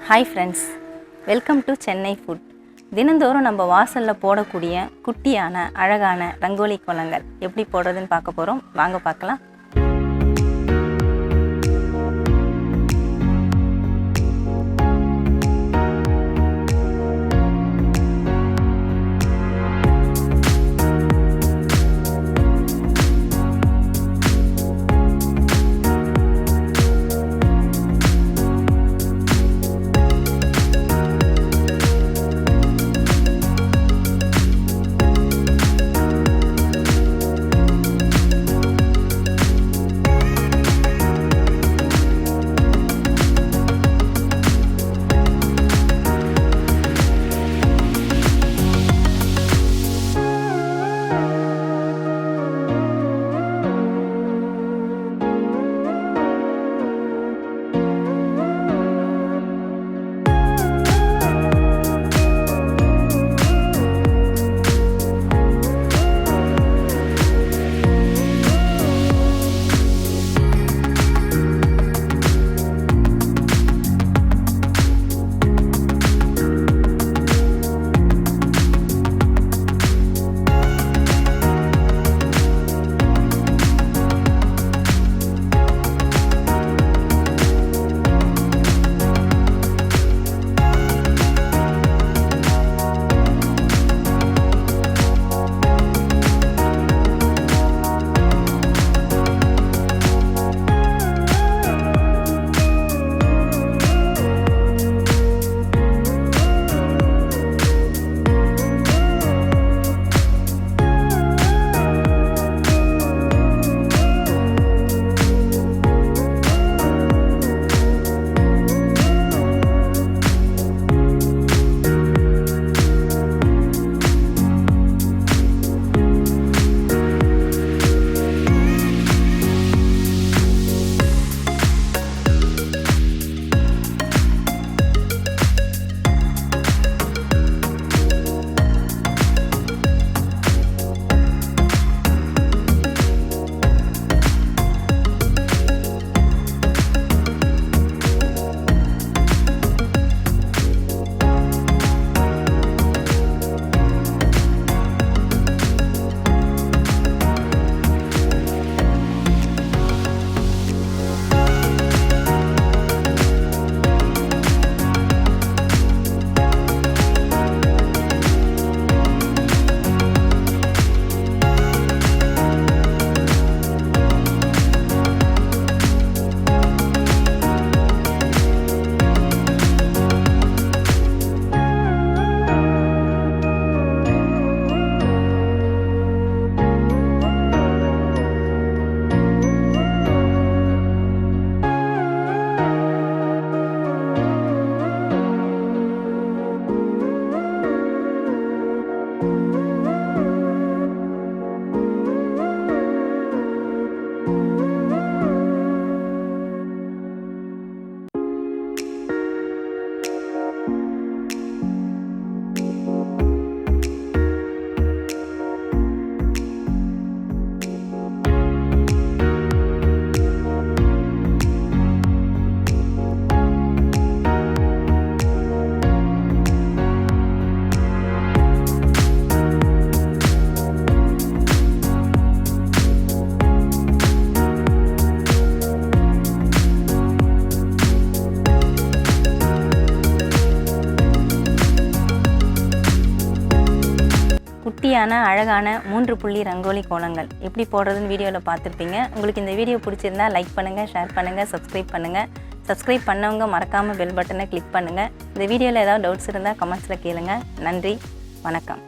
Hi friends, welcome to Chennai food. தினந்தோறும் நம்ம வாசலில் போடக்கூடிய குட்டியான அழகான ரங்கோலி கோலங்கள் எப்படி போடுறதுன்னு பார்க்க போகிறோம். வாங்க பார்க்கலாம். குட்டியான அழகான 3 புள்ளி ரங்கோலி கோலங்கள் எப்படி போடுறதுன்னு வீடியோவில் பார்த்துருப்பீங்க. உங்களுக்கு இந்த வீடியோ பிடிச்சிருந்தா லைக் பண்ணுங்கள், ஷேர் பண்ணுங்கள், சப்ஸ்கிரைப் பண்ணுங்கள். சப்ஸ்கிரைப் பண்ணவங்க மறக்காமல் பெல் பட்டனை கிளிக் பண்ணுங்கள். இந்த வீடியோவில் ஏதாவது டவுட்ஸ் இருந்தால் கமெண்ட்ஸில் கேளுங்க. நன்றி, வணக்கம்.